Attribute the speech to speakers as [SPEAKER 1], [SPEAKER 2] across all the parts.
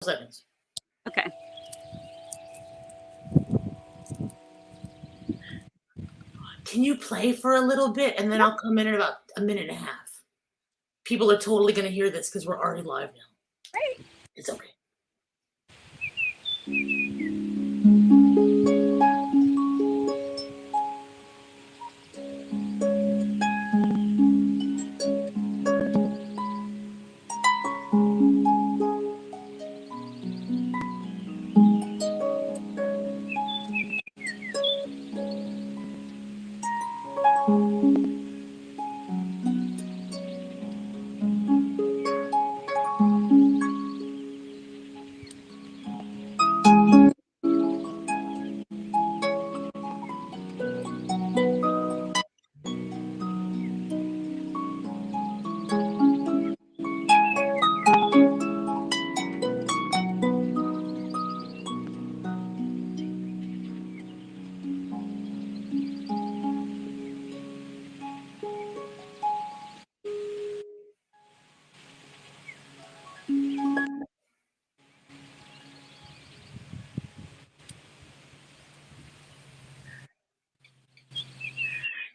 [SPEAKER 1] seconds.
[SPEAKER 2] Okay.
[SPEAKER 1] Can you play for a little bit and then I'll come in about a minute and a half? People are totally going to hear this because we're already live now.
[SPEAKER 2] Great.
[SPEAKER 1] It's okay.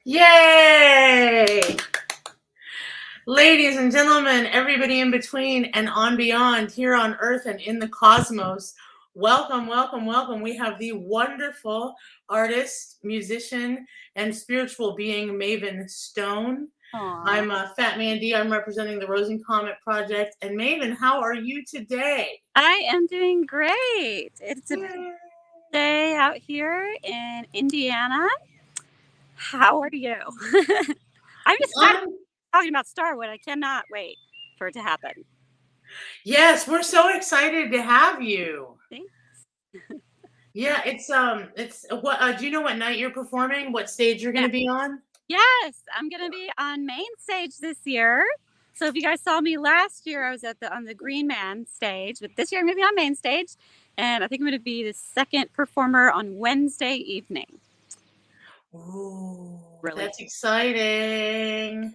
[SPEAKER 1] Yay! Ladies and gentlemen, everybody in between and on beyond, here on Earth and in the cosmos, welcome, welcome, welcome. We have the wonderful artist, musician, and spiritual being Maevyn Stone.
[SPEAKER 2] Aww.
[SPEAKER 1] I'm Fat Mandy. I'm representing the Rose and Comet Project. And Maevyn, how are you today?
[SPEAKER 2] I am doing great. It's a day out here in Indiana. How are you? I'm just talking about Starwood. I cannot wait for it to happen.
[SPEAKER 1] Yes, we're so excited to have you.
[SPEAKER 2] Thanks.
[SPEAKER 1] Yeah, it's what do you know what night you're performing? What stage you're going to be on?
[SPEAKER 2] Yes, I'm going to be on main stage this year. So if you guys saw me last year, I was on the Green Man stage, but this year I'm going to be on main stage, and I think I'm going to be the second performer on Wednesday evening.
[SPEAKER 1] Ooh,
[SPEAKER 2] really?
[SPEAKER 1] That's exciting.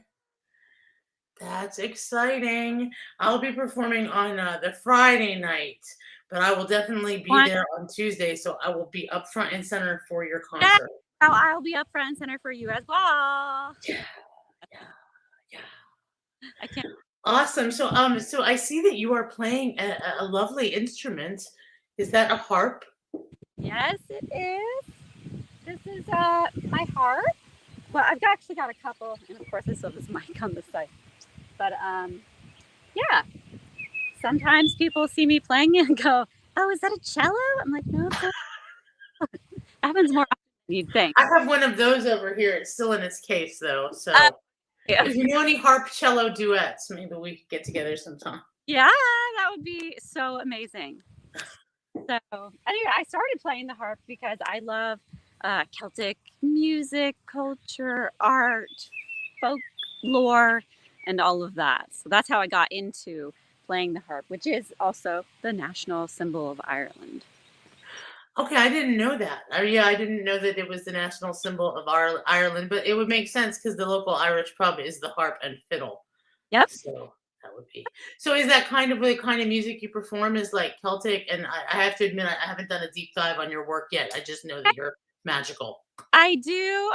[SPEAKER 1] That's exciting. I'll be performing on the Friday night, but I will definitely be there on Tuesday, so I will be up front and center for your concert.
[SPEAKER 2] Oh, I'll be up front and center for you as well.
[SPEAKER 1] Yeah.
[SPEAKER 2] I can't.
[SPEAKER 1] Awesome. So I see that you are playing a lovely instrument. Is that a harp?
[SPEAKER 2] Yes, it is. This is my harp. Well, I've actually got a couple, and of course I still have this mic on the side. But yeah. Sometimes people see me playing it and go, "Oh, is that a cello?" I'm like, "No, it's not." It happens more often than you'd think.
[SPEAKER 1] I have one of those over here. It's still in its case, though. So
[SPEAKER 2] yeah.
[SPEAKER 1] If you know any harp cello duets, maybe we could get together sometime.
[SPEAKER 2] Yeah, that would be so amazing. So anyway, I started playing the harp because I love Celtic music, culture, art, folklore, and all of that. So that's how I got into playing the harp, which is also the national symbol of Ireland.
[SPEAKER 1] Okay, I didn't know that. Yeah, I didn't know that it was the national symbol of Ireland, but it would make sense because the local Irish pub is the harp and fiddle.
[SPEAKER 2] Yep.
[SPEAKER 1] So that would be. So is that kind of the kind of music you perform is like Celtic? And I have to admit, I haven't done a deep dive on your work yet. I just know that you're magical.
[SPEAKER 2] I do.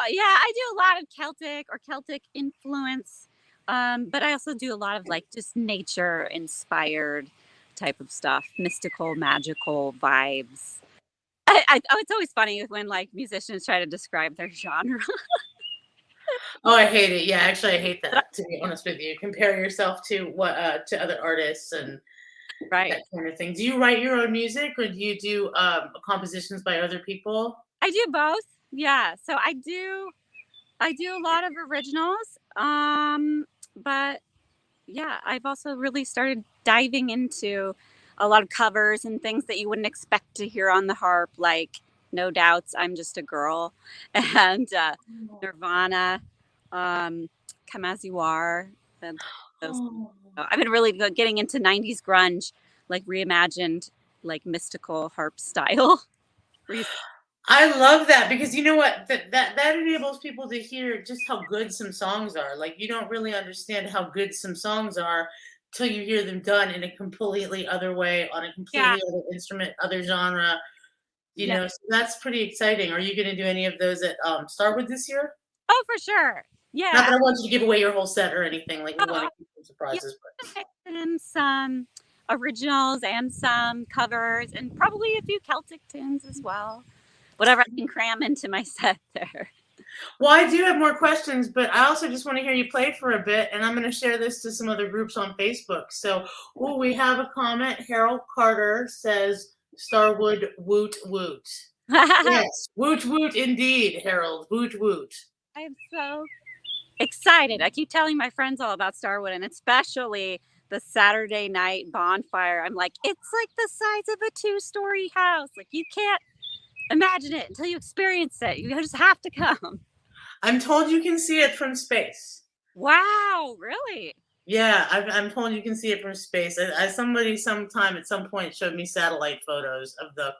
[SPEAKER 2] Yeah, I do a lot of Celtic or Celtic influence. But I also do a lot of like just nature inspired type of stuff, mystical, magical vibes. It's always funny when like musicians try to describe their genre.
[SPEAKER 1] Oh, I hate it. Yeah, actually, I hate that. To be honest with you, compare yourself to what to other artists and that kind of thing. Do you write your own music, or do you do compositions by other people?
[SPEAKER 2] I do both. Yeah, so I do a lot of originals. But yeah, I've also really started diving into a lot of covers and things that you wouldn't expect to hear on the harp, like No Doubt's I'm Just a Girl and Nirvana, Come As You Are. And those. I've been really getting into 90s grunge, like reimagined, like mystical harp style.
[SPEAKER 1] I love that because you know what, that enables people to hear just how good some songs are. Like you don't really understand how good some songs are till you hear them done in a completely other way, on a
[SPEAKER 2] Yeah.
[SPEAKER 1] completely other instrument, other genre.
[SPEAKER 2] Yeah.
[SPEAKER 1] So that's pretty exciting. Are you going to do any of those at Starwood this year?
[SPEAKER 2] Oh, for sure.
[SPEAKER 1] Not
[SPEAKER 2] Yeah.
[SPEAKER 1] that I want you to give away your whole set or anything. Like we want
[SPEAKER 2] Oh,
[SPEAKER 1] to keep some
[SPEAKER 2] yeah.
[SPEAKER 1] surprises, but
[SPEAKER 2] And some originals and some covers, and probably a few Celtic tunes as well. Whatever I can cram into my set there.
[SPEAKER 1] well, I do have more questions, but I also just want to hear you play for a bit, and I'm going to share this to some other groups on Facebook. So, we have a comment. Harold Carter says, "Starwood, woot woot." Yes, woot woot indeed, Harold, woot woot.
[SPEAKER 2] I am so excited. I keep telling my friends all about Starwood, and especially the Saturday night bonfire. I'm like, it's like the size of a 2-story house. Like, you can't imagine it until you experience it. You just have to come.
[SPEAKER 1] I'm told you can see it from space.
[SPEAKER 2] Wow, really?
[SPEAKER 1] Yeah, I'm told you can see it from space. Somebody sometime at some point showed me satellite photos of the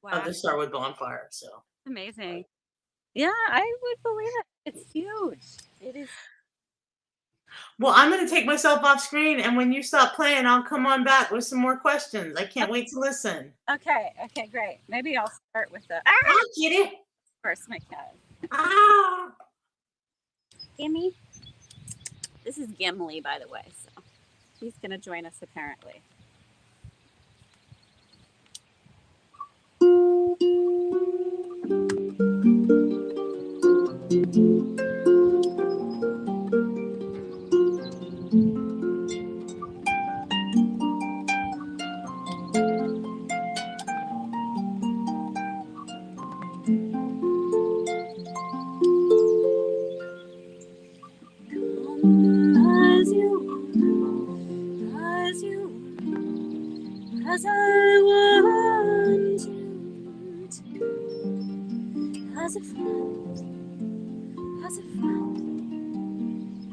[SPEAKER 2] Wow,
[SPEAKER 1] Starwood bonfire. So
[SPEAKER 2] amazing. Yeah, I would believe it. It's huge. It is.
[SPEAKER 1] well, I'm going to take myself off screen, and when you stop playing, I'll come on back with some more questions. I can't wait to listen.
[SPEAKER 2] Okay, great. Maybe I'll start with the
[SPEAKER 1] Kitty.
[SPEAKER 2] first, my cat.
[SPEAKER 1] Ah.
[SPEAKER 2] Gimme. This is Gimli, by the way, so he's going to join us apparently. As I want you to, as a friend,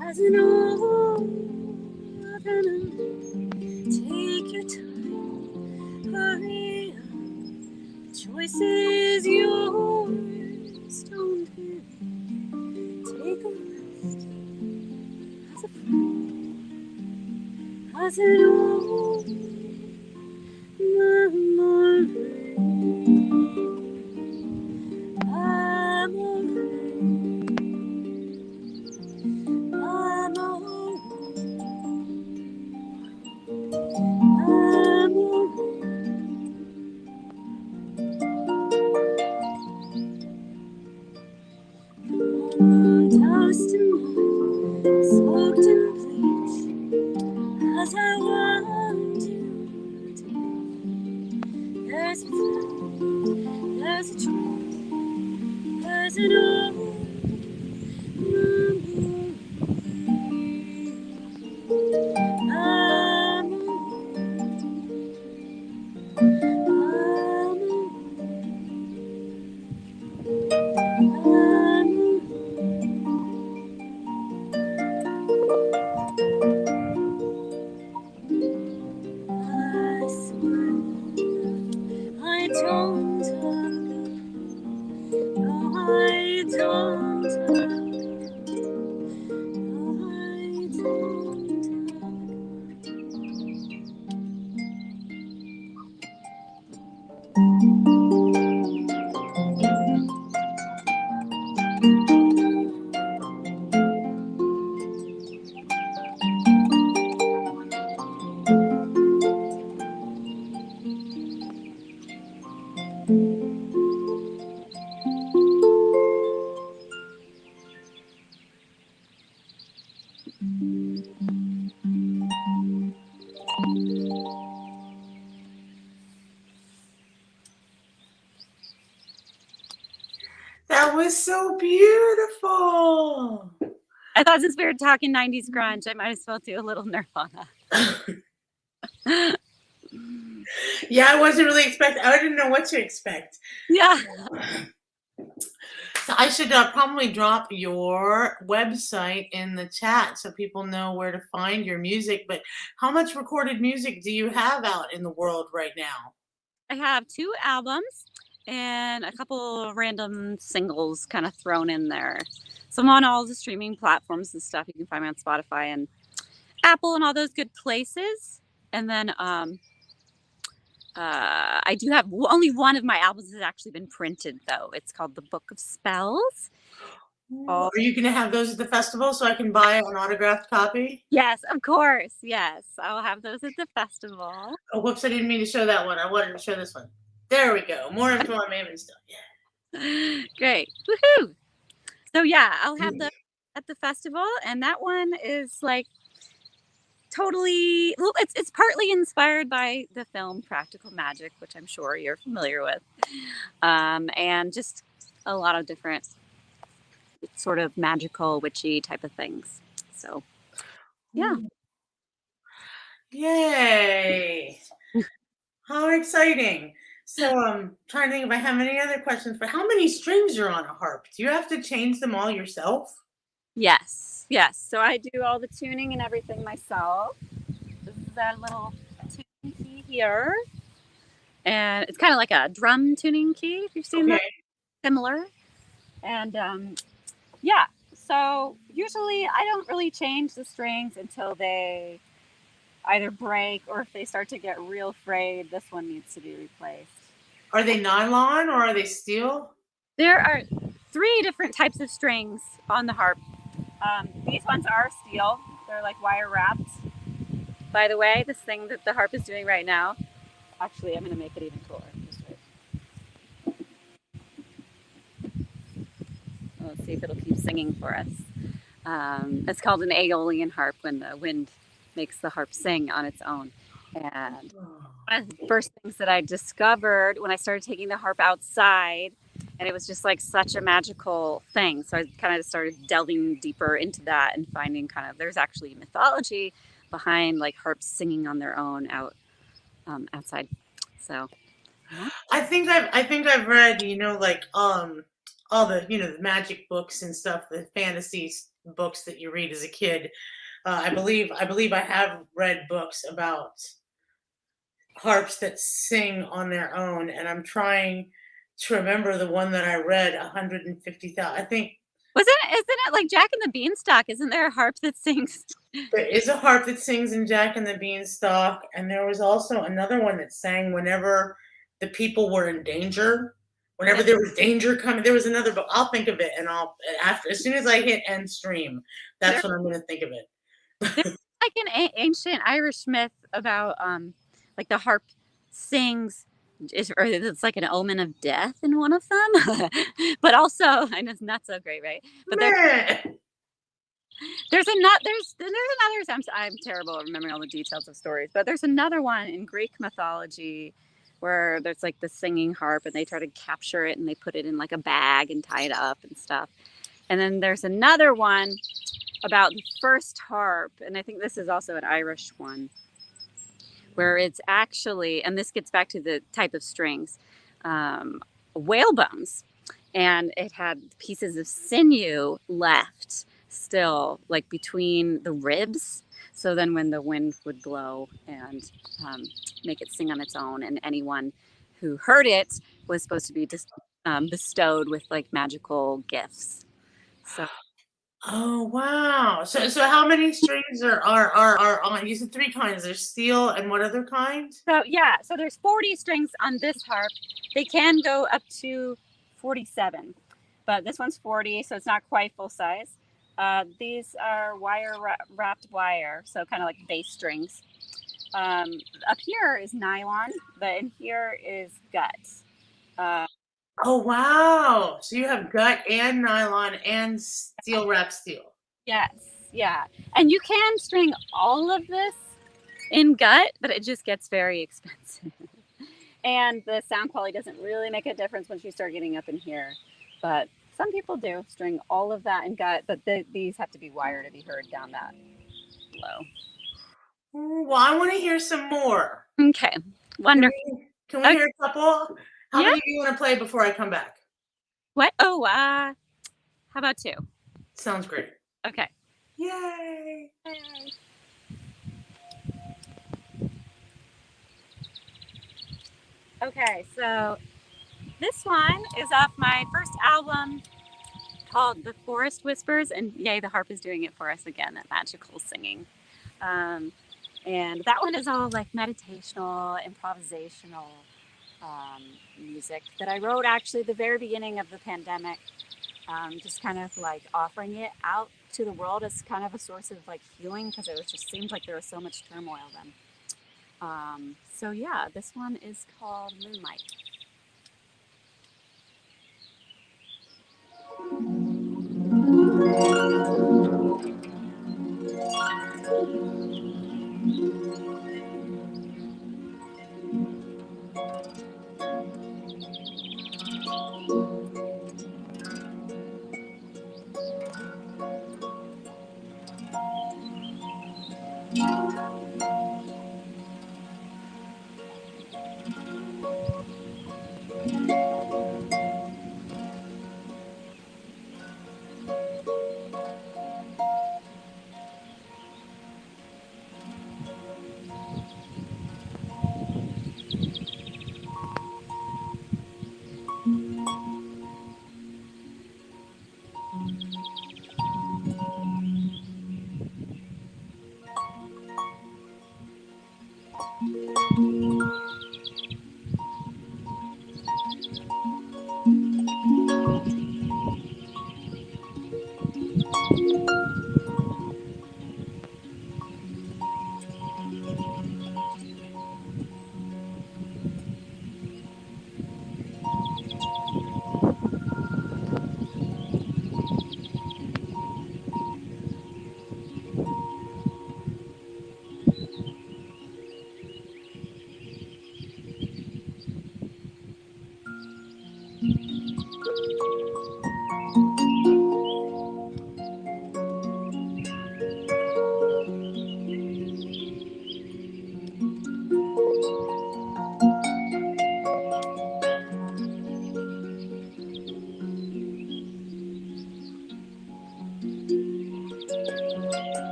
[SPEAKER 2] as an old friend. Take your time, hurry up. The choice is yours. Don't hurry. Take a rest, as a friend, as an old toast and wine, soaked in bleach, as I want you to. There's a friend, there's a truth, there's an old
[SPEAKER 1] That was so beautiful.
[SPEAKER 2] I thought since we were talking 90s grunge, I might as well do a little Nirvana.
[SPEAKER 1] Yeah, I wasn't really expecting. I didn't know what to expect.
[SPEAKER 2] Yeah.
[SPEAKER 1] So I should probably drop your website in the chat so people know where to find your music. But how much recorded music do you have out in the world right now?
[SPEAKER 2] I have 2 albums and a couple random singles kind of thrown in there. So I'm on all the streaming platforms and stuff. You can find me on Spotify Apple and all those good places. And then I do have only one of my albums has actually been printed, though. It's called The Book of Spells.
[SPEAKER 1] Are you going to have those at the festival so I can buy an autographed copy?
[SPEAKER 2] Yes, of course. Yes, I'll have those at the festival.
[SPEAKER 1] Oh, whoops, I didn't mean to show that one. I wanted to show this one. There we go. More into our Maevyn Stone. Yeah.
[SPEAKER 2] Great. Woohoo! So yeah, I'll have those at the festival, and that one is like totally, well, it's partly inspired by the film Practical Magic, which I'm sure you're familiar with, and just a lot of different sort of magical, witchy type of things. So yeah.
[SPEAKER 1] Yay! How exciting! So I'm trying to think if I have any other questions. For how many strings are on a harp? Do you have to change them all yourself?
[SPEAKER 2] Yes. So I do all the tuning and everything myself. This is that little tuning key here, and it's kind of like a drum tuning key. If you've seen that, similar. And yeah. So usually I don't really change the strings until they either break or if they start to get real frayed. This one needs to be replaced.
[SPEAKER 1] Are they nylon or are they steel?
[SPEAKER 2] There are 3 different types of strings on the harp. These ones are steel. They're like wire wrapped. By the way, this thing that the harp is doing right now, actually, I'm going to make it even cooler. Just wait. Let's see if it'll keep singing for us. It's called an Aeolian harp when the wind makes the harp sing on its own. And one of the first things that I discovered when I started taking the harp outside, and it was just like such a magical thing. So I kind of started delving deeper into that and finding kind of there's actually mythology behind like harps singing on their own outside. So yeah.
[SPEAKER 1] I think I've read, like all the the magic books and stuff, the fantasy books that you read as a kid. I believe I have read books about harps that sing on their own, and I'm trying to remember the one that I read 150,000. I think
[SPEAKER 2] isn't it like Jack and the Beanstalk? Isn't there a harp that sings?
[SPEAKER 1] There is a harp that sings in Jack and the Beanstalk, and there was also another one that sang whenever the people were in danger. Whenever there was danger coming, there was another, but I'll think of it, and as soon as I hit end stream, that's when I'm going to think of it.
[SPEAKER 2] There's like an ancient Irish myth about like the harp sings, or it's like an omen of death in one of them. But also, I know it's not so great, right? But there's another. I'm terrible at remembering all the details of stories, but there's another one in Greek mythology where there's like the singing harp, and they try to capture it, and they put it in like a bag and tie it up and stuff. And then there's another one about the first harp, and I think this is also an Irish one, where it's actually, and this gets back to the type of strings, whale bones, and it had pieces of sinew left still, like between the ribs. So then when the wind would blow and make it sing on its own, and anyone who heard it was supposed to be bestowed with like magical gifts. So.
[SPEAKER 1] Oh wow! So how many strings are on? You said 3 kinds. There's steel and what other kind?
[SPEAKER 2] So yeah, so there's 40 strings on this harp. They can go up to 47, but this one's 40, so it's not quite full size. These are wrapped wire, so kind of like bass strings. Up here is nylon, but in here is gut.
[SPEAKER 1] Oh wow! So you have gut and nylon and steel wrapped steel.
[SPEAKER 2] Yes, yeah. And you can string all of this in gut, but it just gets very expensive. And the sound quality doesn't really make a difference once you start getting up in here. But some people do string all of that in gut, but these have to be wired to be heard down that low.
[SPEAKER 1] Well, I want to hear some more.
[SPEAKER 2] Okay, wonderful.
[SPEAKER 1] Can we hear a couple? How many do you want to play before I come back?
[SPEAKER 2] What? Oh, how about 2?
[SPEAKER 1] Sounds great.
[SPEAKER 2] Okay.
[SPEAKER 1] Yay!
[SPEAKER 2] Okay, so this one is off my first album called The Forest Whispers, and yay, the harp is doing it for us again, that magical singing. And that one is all like meditational, improvisational music that I wrote actually at the very beginning of the pandemic, just kind of like offering it out to the world as kind of a source of like healing, because it was just seemed like there was so much turmoil then. So yeah, this one is called Moonlight.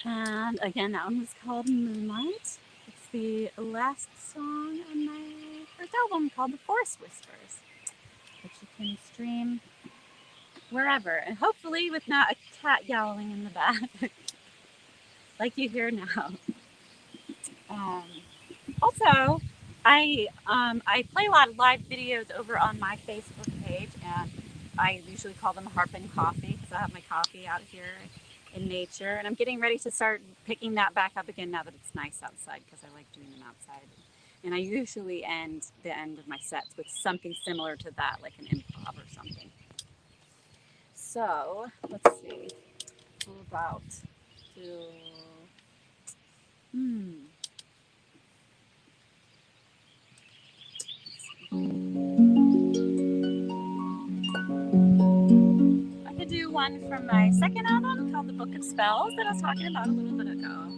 [SPEAKER 2] And again, that one was called Moonlight. It's the last song on my first album called The Forest Whispers, which you can stream wherever, and hopefully with not a cat yowling in the back, like you hear now. Also, I play a lot of live videos over on my Facebook page, and I usually call them Harp and Coffee because I have my coffee out here in nature, and I'm getting ready to start picking that back up again now that it's nice outside, because I like doing them outside. And I usually end the end of my sets with something similar to that, like an improv or something. So let's see, we're about to I could do one from my second album called The Book of Spells that I was talking about a little bit ago.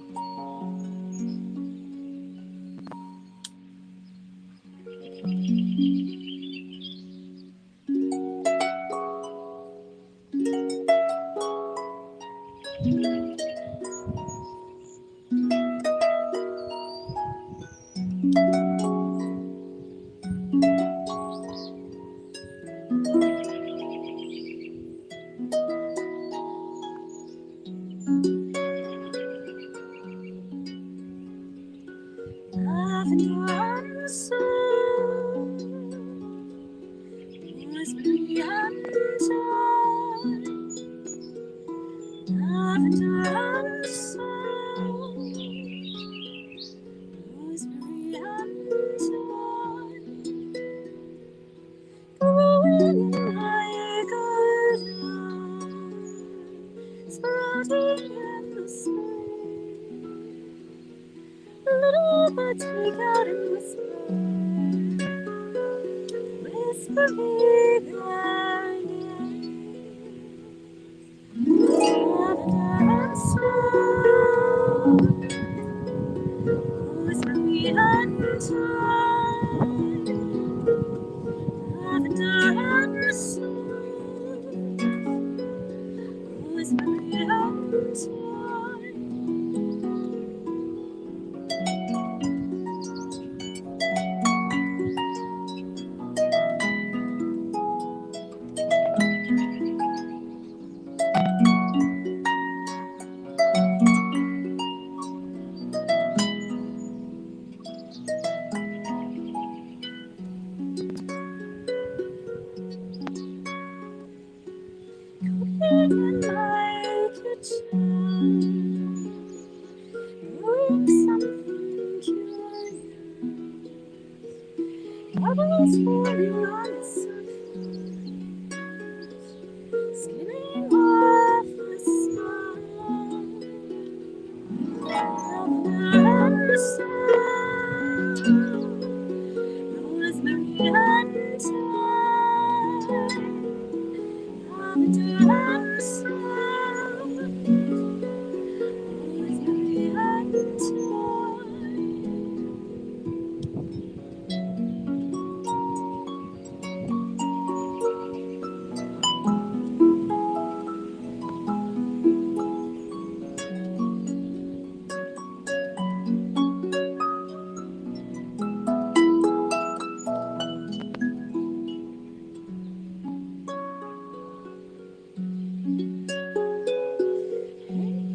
[SPEAKER 2] floating in the spray. Little birds peek out and whisper me their names. Lavender and snow, rosemary and thyme. Lavender and snow, rosemary and thyme. In my kitchen, doing something curious. Bubbles forming on the surface, skimming off the smile. Lavender and sound, rosemary and thyme. Lavender and sound, rosemary and thyme.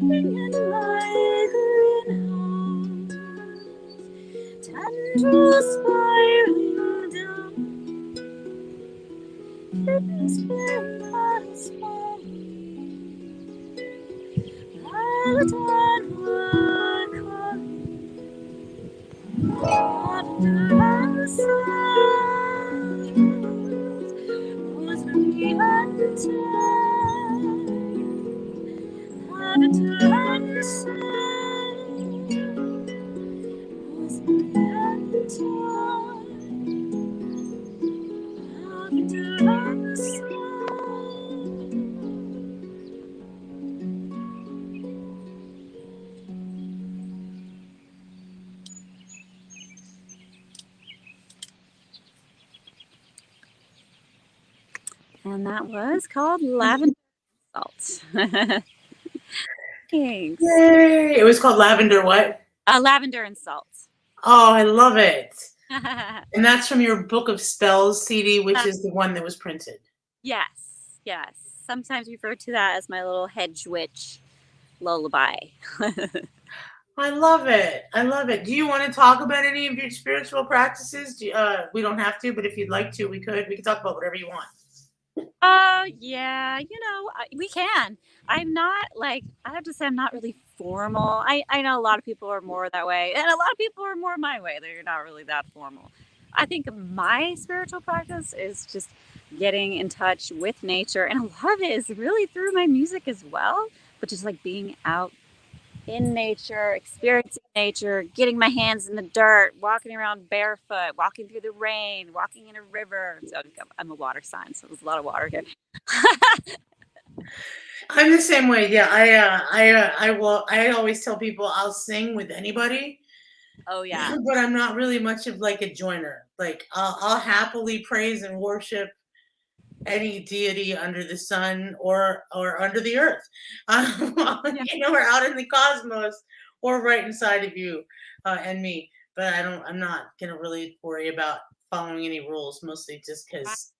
[SPEAKER 2] Hanging in my greenhouse, tendrils spiraling down, kittens playing petals falling, violet and wood crying, lavender and sand, rosemary and thyme. Lavender and sand, rosemary and thyme. Lavender and sand. And that was called Lavender Salt. Thanks.
[SPEAKER 1] Yay! It was called Lavender what?
[SPEAKER 2] Lavender and Salt.
[SPEAKER 1] Oh, I love it. And that's from your Book of Spells CD, which is the one that was printed.
[SPEAKER 2] Yes, yes. Sometimes refer to that as my little hedge witch lullaby.
[SPEAKER 1] I love it. I love it. Do you want to talk about any of your spiritual practices? We don't have to, but if you'd like to, we could. We could talk about whatever you want.
[SPEAKER 2] Yeah, we can. I'm not I have to say, I'm not really formal. I know a lot of people are more that way, and a lot of people are more my way. They're not really that formal. I think my spiritual practice is just getting in touch with nature, and a lot of it is really through my music as well, but just like being out in nature, experiencing nature, getting my hands in the dirt, walking around barefoot, walking through the rain, walking in a river. So I'm a water sign, so there's a lot of water here.
[SPEAKER 1] I'm the same way. Yeah, I always tell people I'll sing with anybody.
[SPEAKER 2] Oh yeah.
[SPEAKER 1] But I'm not really much of like a joiner. Like I'll happily praise and worship any deity under the sun or under the earth, or out in the cosmos or right inside of you and me. But I'm not gonna really worry about following any rules, mostly just because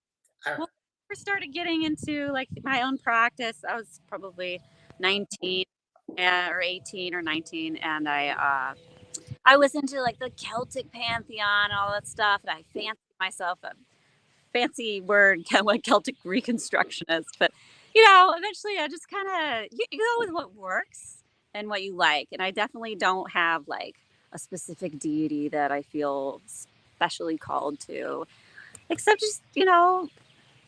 [SPEAKER 2] Well, I first started getting into like my own practice. I was probably 19 or 18 or 19, and I was into like the Celtic pantheon and all that stuff, and I fancied myself a fancy word, kind of like Celtic reconstructionist. But eventually I just kind of you go with what works and what you like. And I definitely don't have like a specific deity that I feel especially called to, except just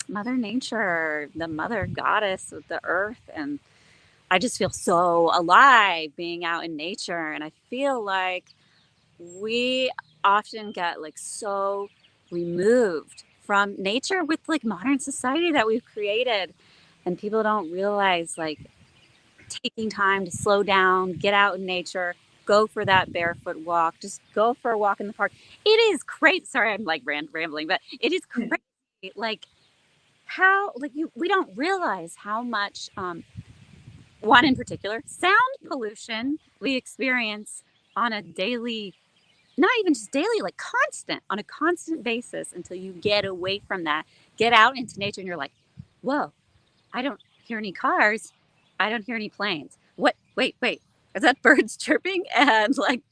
[SPEAKER 2] Mother Nature, the mother goddess of the earth, and I just feel so alive being out in nature. And I feel like we often get like so removed from nature with like modern society that we've created. And people don't realize like taking time to slow down, get out in nature, go for that barefoot walk, just go for a walk in the park. It is crazy. Sorry, I'm like rambling, but it is crazy. Like how, like we don't realize how much, one in particular, sound pollution we experience on a daily, not even just daily, like on a constant basis until you get away from that, get out into nature and you're like, whoa, I don't hear any cars. I don't hear any planes. What? Wait. Is that birds chirping and like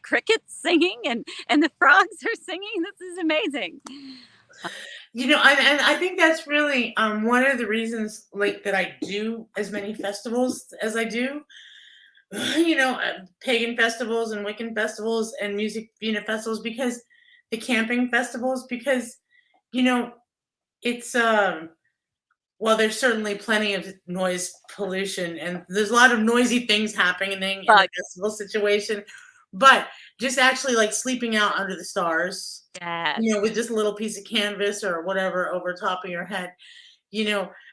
[SPEAKER 2] crickets singing and the frogs are singing? This is amazing.
[SPEAKER 1] And I think that's really one of the reasons like that I do as many festivals as I do. Pagan festivals and Wiccan festivals and music festivals, because the camping festivals, because it's well, there's certainly plenty of noise pollution and there's a lot of noisy things happening in the festival situation, but just actually like sleeping out under the stars,
[SPEAKER 2] Yes.
[SPEAKER 1] with just a little piece of canvas or whatever over top of your head.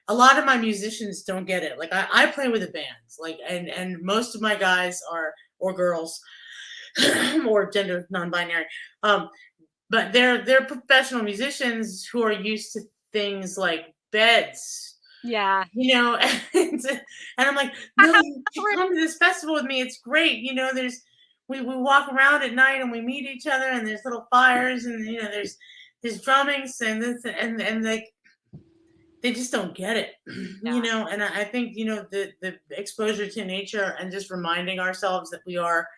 [SPEAKER 1] A lot of my musicians don't get it. Like I play with the bands, like, and most of my guys are, or girls, or gender non-binary, but they're professional musicians who are used to things like beds.
[SPEAKER 2] Yeah.
[SPEAKER 1] And I'm like, no, you should come to this festival with me. It's great. We walk around at night and we meet each other and there's little fires and there's drummings and this and like they just don't get it.
[SPEAKER 2] Yeah.
[SPEAKER 1] And I think the exposure to nature and just reminding ourselves that we are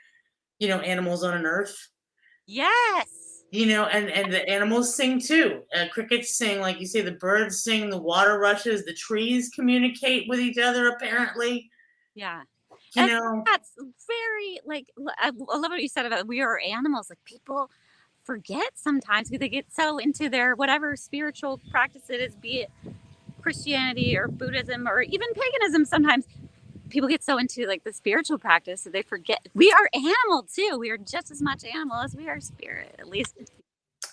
[SPEAKER 1] animals on an earth.
[SPEAKER 2] Yes.
[SPEAKER 1] And the animals sing too. Crickets sing, like you say, the birds sing, the water rushes, the trees communicate with each other, apparently.
[SPEAKER 2] Yeah.
[SPEAKER 1] You
[SPEAKER 2] And
[SPEAKER 1] know,
[SPEAKER 2] that's very like I love what you said about we are animals. Like people forget sometimes because they get so into their whatever spiritual practice it is, be it Christianity or Buddhism or even paganism. Sometimes people get so into like the spiritual practice that they forget we are animal too. We are just as much animal as we are spirit, at least.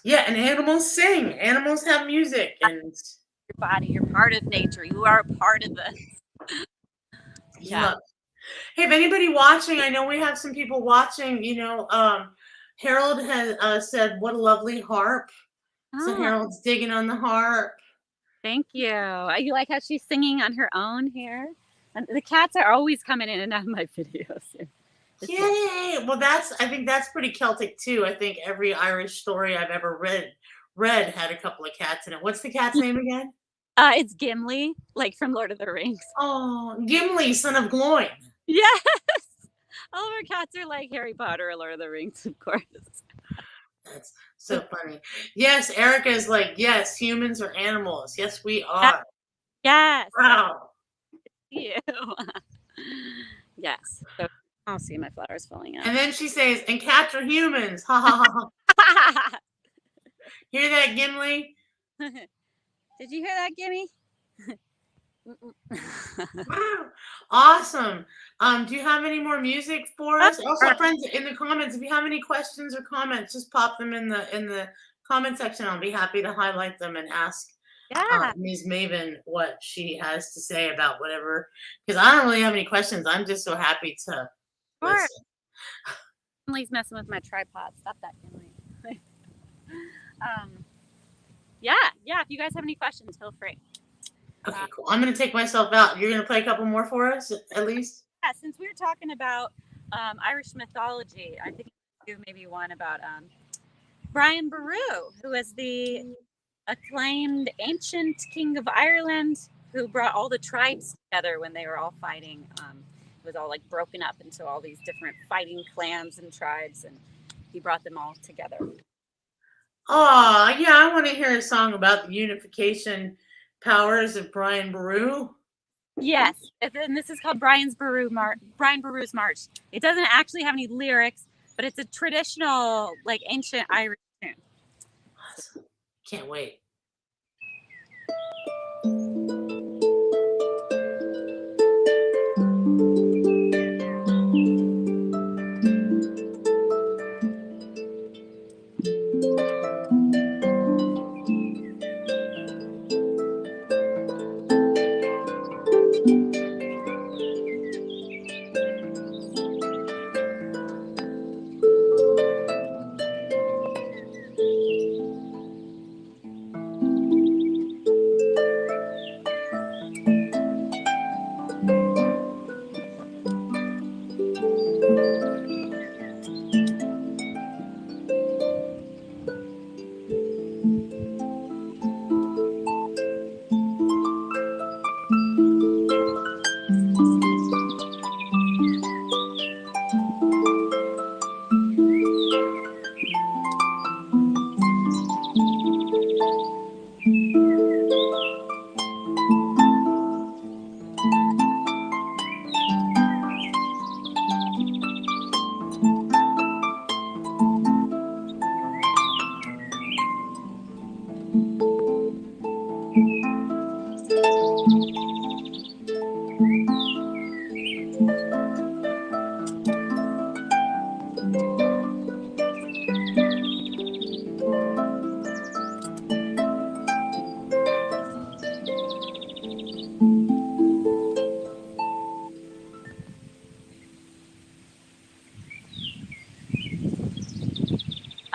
[SPEAKER 1] Yeah, and animals sing. Animals have music, and
[SPEAKER 2] Your body, you're part of nature. You are a part of this.
[SPEAKER 1] Yeah. Hey, if anybody watching, I know we have some people watching. Harold has said, "What a lovely harp." So Harold's digging on the harp.
[SPEAKER 2] Thank you. You like how she's singing on her own here? And the cats are always coming in and out of my videos.
[SPEAKER 1] Yay! Well, I think that's pretty Celtic too. I think every Irish story I've ever read had a couple of cats in it. What's the cat's name again?
[SPEAKER 2] It's Gimli, like from Lord of the Rings.
[SPEAKER 1] Oh, Gimli, son of Gloin.
[SPEAKER 2] Yes. All of our cats are like Harry Potter or Lord of the Rings, of course.
[SPEAKER 1] That's so funny. Yes, Erica is like, yes, humans are animals. Yes, we are.
[SPEAKER 2] Yes.
[SPEAKER 1] Wow.
[SPEAKER 2] You. Yes. So I'll see my flowers falling out.
[SPEAKER 1] And then she says, and cats are humans. Ha ha ha. Hear that, Gimli?
[SPEAKER 2] Did you hear that, Gimme?
[SPEAKER 1] Wow. Awesome. Do you have any more music for us? Also, friends, in the comments, if you have any questions or comments, just pop them in the comment section. I'll be happy to highlight them and ask Ms. Maevyn what she has to say about whatever. Because I don't really have any questions. I'm just so happy to listen.
[SPEAKER 2] Emily's messing with my tripod. Stop that, Emily. Yeah. If you guys have any questions, feel free.
[SPEAKER 1] Okay, cool. I'm going to take myself out. You're going to play a couple more for us, at least?
[SPEAKER 2] Yeah, since we were talking about Irish mythology, I think you maybe one about Brian Boru, who was the acclaimed ancient king of Ireland, who brought all the tribes together when they were all fighting. It was all like broken up into all these different fighting clans and tribes, and he brought them all together.
[SPEAKER 1] Oh, yeah, I want to hear a song about the unification powers of Brian Boru.
[SPEAKER 2] Yes, and this is called Brian Boru's March. It doesn't actually have any lyrics, but it's a traditional, like ancient Irish tune.
[SPEAKER 1] Awesome. Can't wait.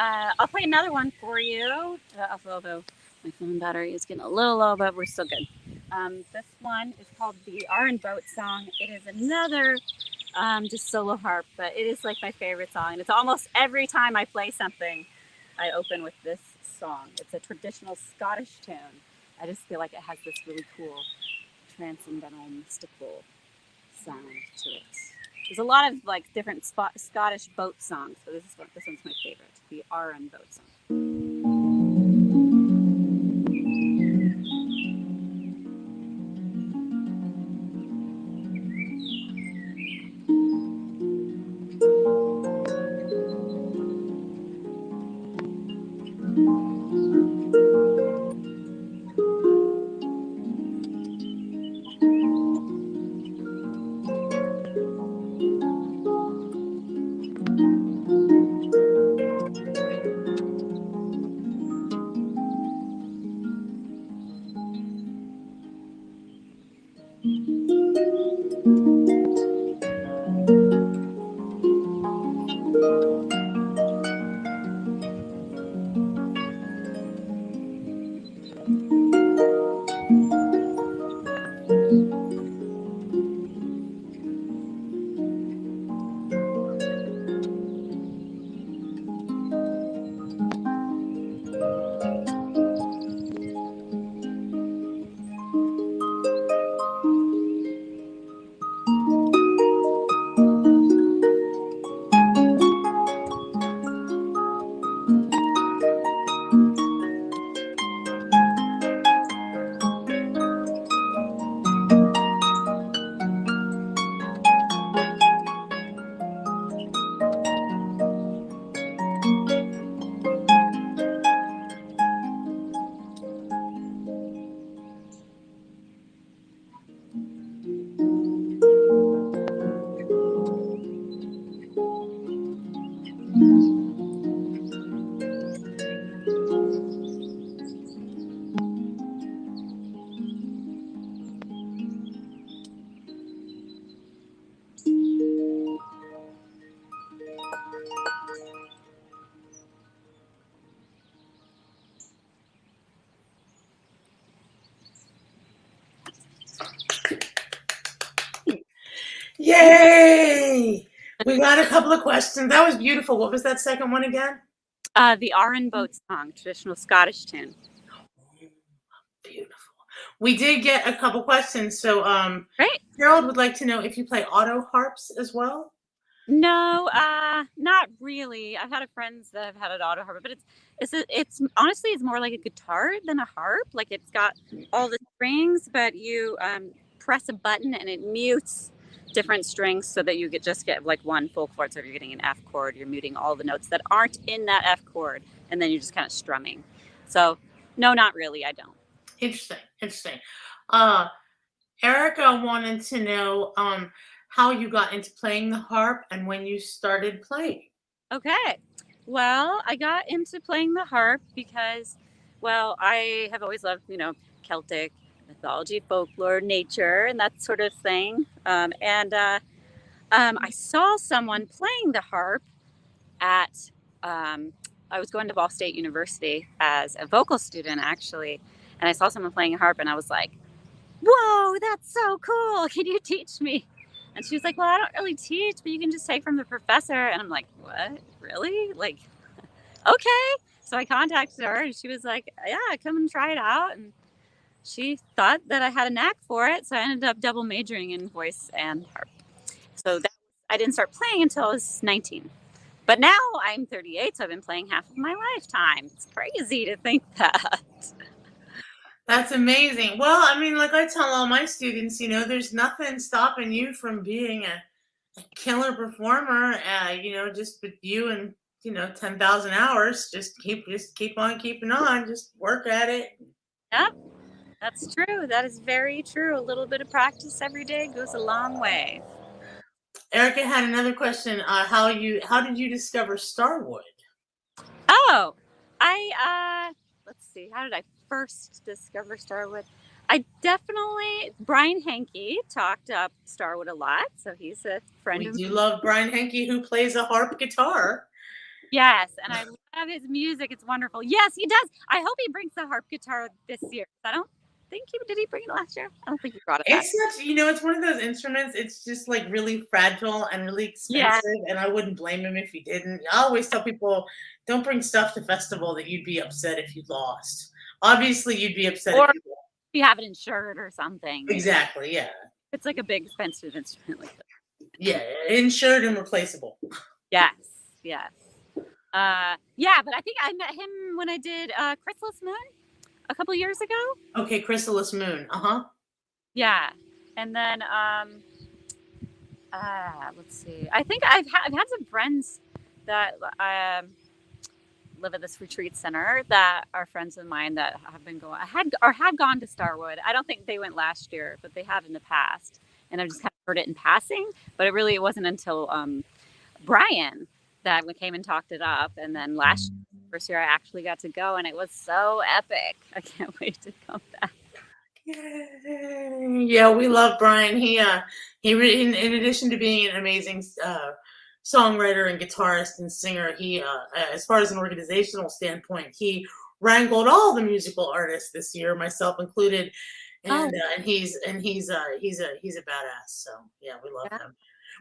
[SPEAKER 2] I'll play another one for you. Although my phone battery is getting a little low, but we're still good. This one is called the Arvo Boat Song. It is another just solo harp, but it is like my favorite song. And it's almost every time I play something, I open with this song. It's a traditional Scottish tune. I just feel like it has this really cool transcendental, mystical sound to it. There's a lot of like different Scottish boat songs, so this one's my favorite, the Arvo Boat Song.
[SPEAKER 1] Yay! We got a couple of questions. That was beautiful. What was that second one again?
[SPEAKER 2] The Arvo Boat Song, traditional Scottish tune.
[SPEAKER 1] Beautiful. We did get a couple questions. So
[SPEAKER 2] Great.
[SPEAKER 1] Harold would like to know if you play auto harps as well.
[SPEAKER 2] No, not really. I've had friends that have had an auto harp, but it's honestly it's more like a guitar than a harp. Like it's got all the strings, but you press a button and it mutes different strings so that you just get like one full chord. So if you're getting an F chord, you're muting all the notes that aren't in that F chord, and then you're just kind of strumming. So no, not really. I don't.
[SPEAKER 1] Interesting. Erica wanted to know how you got into playing the harp and when you started playing.
[SPEAKER 2] Okay. Well, I got into playing the harp because, well, I have always loved, Celtic mythology, folklore, nature, and that sort of thing. I saw someone playing the harp at, I was going to Ball State University as a vocal student, actually, and I saw someone playing a harp, and I was like, whoa, that's so cool. Can you teach me? And she was like, well, I don't really teach, but you can just take from the professor. And I'm like, what? Really? Like, okay. So I contacted her and she was like, yeah, come and try it out. And she thought that I had a knack for it. So I ended up double majoring in voice and harp. So I didn't start playing until I was 19. But now I'm 38, so I've been playing half of my lifetime. It's crazy to think that.
[SPEAKER 1] That's amazing. Well, I mean, like I tell all my students, there's nothing stopping you from being a killer performer. Just with you and 10,000 hours, just keep on keeping on. Just work at it.
[SPEAKER 2] Yep, that's true. That is very true. A little bit of practice every day goes a long way.
[SPEAKER 1] Erica had another question. How did you discover Starwood?
[SPEAKER 2] Oh, let's see. How did I first discover Starwood? Brian Henke talked up Starwood a lot, so he's a friend.
[SPEAKER 1] We do love Brian Henke, who plays a harp guitar.
[SPEAKER 2] Yes, and I love his music. It's wonderful. Yes, he does. I hope he brings the harp guitar this year. I don't think did he bring it last year? I don't think he brought it back.
[SPEAKER 1] It's such, it's one of those instruments. It's just like really fragile and really expensive, and I wouldn't blame him if he didn't. I always tell people, don't bring stuff to festival that you'd be upset if you lost. Obviously, you'd be upset
[SPEAKER 2] or
[SPEAKER 1] if you lost.
[SPEAKER 2] You have it insured or something.
[SPEAKER 1] Exactly, yeah.
[SPEAKER 2] It's like a big expensive instrument like that.
[SPEAKER 1] Yeah, insured and replaceable.
[SPEAKER 2] Yes, yes. Yeah, but I think I met him when I did Chrysalis Moon a couple years ago.
[SPEAKER 1] Okay, Chrysalis Moon.
[SPEAKER 2] Yeah, and then let's see. I think I've had some friends that live at this retreat center that are friends of mine that have been had gone to Starwood. I don't think they went last year, but they have in the past, and I've just kind of heard it in passing. But it wasn't until Brian that we came and talked it up, and then first year I actually got to go, and it was so epic. I can't wait to come back.
[SPEAKER 1] Yeah, we love Brian. He in addition to being an amazing songwriter and guitarist and singer, he as far as an organizational standpoint, he wrangled all the musical artists this year, myself included, and he's a badass. So yeah, we love him.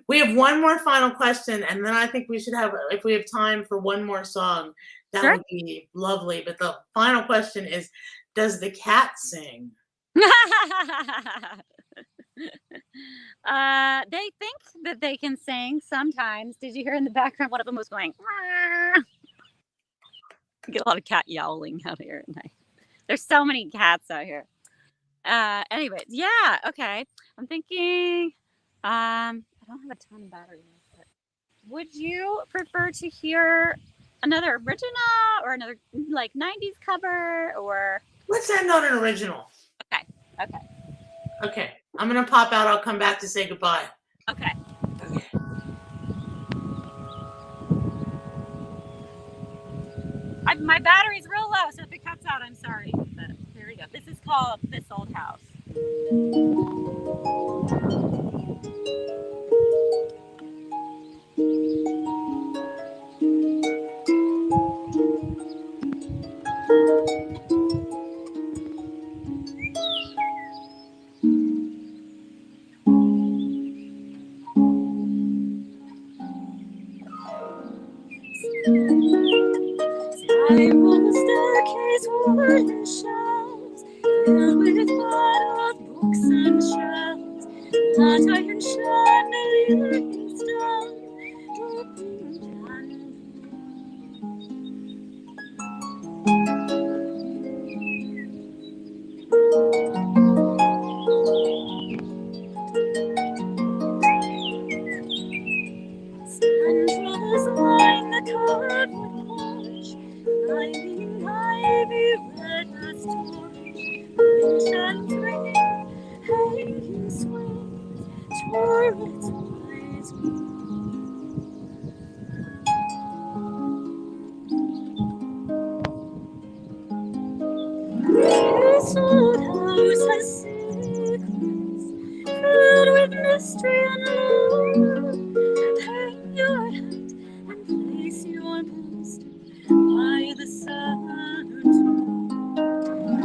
[SPEAKER 1] We have one more final question, and then I think we should have, if we have time for one more song, that would be lovely. But the final question is, does the cat sing?
[SPEAKER 2] They think that they can sing sometimes. Did you hear in the background one of them was going? Get a lot of cat yowling out here at night. There's so many cats out here. Anyways, yeah, okay. I'm thinking. I don't have a ton of battery left, but would you prefer to hear another original or another like 90s cover, or
[SPEAKER 1] let's end on an original? Okay. I'm gonna pop out. I'll come back to say goodbye.
[SPEAKER 2] Okay. My battery's real low, so if it cuts out, I'm sorry. But here we go. This is called This Old House. Spiral staircase, wooden shelves, filled with bottles, books, and shells. Hot iron chandelier in stone, dripping candle. Spandrels line the carved porch, lighting ivy red as torch. Winch and ring, hanging swings, turrets wise. This old house has secrets, filled with mystery and lore. Hang your hat and place your post by the southern door.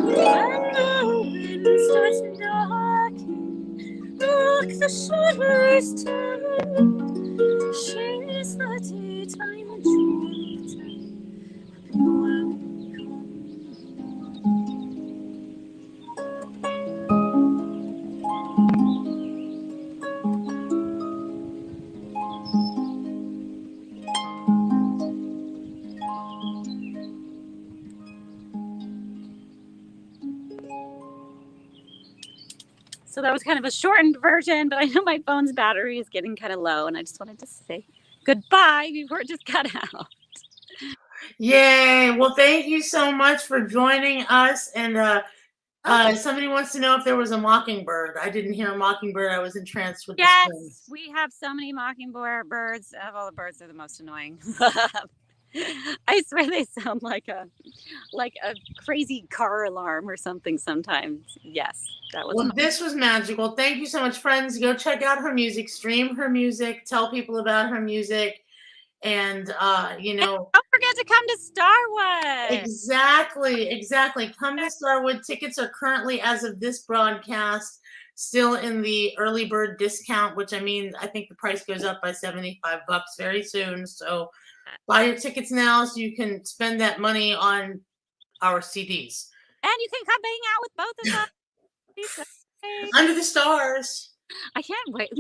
[SPEAKER 2] When the wind starts knocking, rock the shutters tight. She's the daytime truth up in welcome. So that was kind of a shortened version, but I know my phone's battery is getting kind of low, and I just wanted to say goodbye before it just cut out.
[SPEAKER 1] Yay. Well, thank you so much for joining us. And somebody wants to know if there was a mockingbird. I didn't hear a mockingbird. I was entranced with the strings.
[SPEAKER 2] Yes, we have so many mockingbirds. Of all the birds, they're the most annoying. I swear they sound like a crazy car alarm or something sometimes. Yes, that was.
[SPEAKER 1] Well, this was magical. Thank you so much, friends. Go check out her music, stream her music, tell people about her music, And
[SPEAKER 2] Don't forget to come to Starwood.
[SPEAKER 1] exactly. Come to Starwood. Tickets are currently, as of this broadcast, still in the early bird discount, which I think the price goes up by $75 very soon. So buy your tickets now so you can spend that money on our CDs.
[SPEAKER 2] And you can come hang out with both of us.
[SPEAKER 1] Under the stars.
[SPEAKER 2] I can't wait.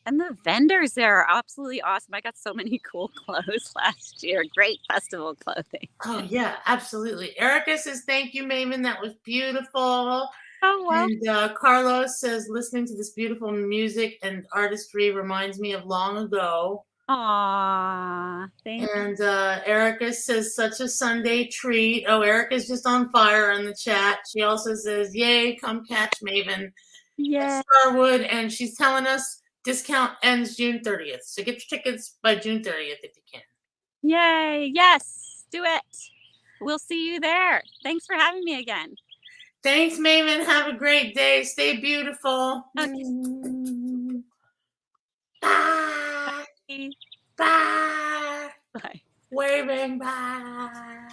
[SPEAKER 2] And the vendors there are absolutely awesome. I got so many cool clothes last year. Great festival clothing.
[SPEAKER 1] Oh, yeah, absolutely. Erica says, thank you, Maevyn. That was beautiful.
[SPEAKER 2] Oh, wow.
[SPEAKER 1] And Carlos says, listening to this beautiful music and artistry reminds me of long ago.
[SPEAKER 2] Aww, thank you.
[SPEAKER 1] And Erica says, such a Sunday treat. Oh, Erica's just on fire in the chat. She also says, yay, come catch Maevyn at Starwood. And she's telling us discount ends June 30th. So get your tickets by June 30th if you can.
[SPEAKER 2] Yay, yes, do it. We'll see you there. Thanks for having me again.
[SPEAKER 1] Thanks, Maevyn. Have a great day. Stay beautiful.
[SPEAKER 2] Okay.
[SPEAKER 1] Bye.
[SPEAKER 2] Bye.
[SPEAKER 1] Bye.
[SPEAKER 2] Bye.
[SPEAKER 1] Waving bye.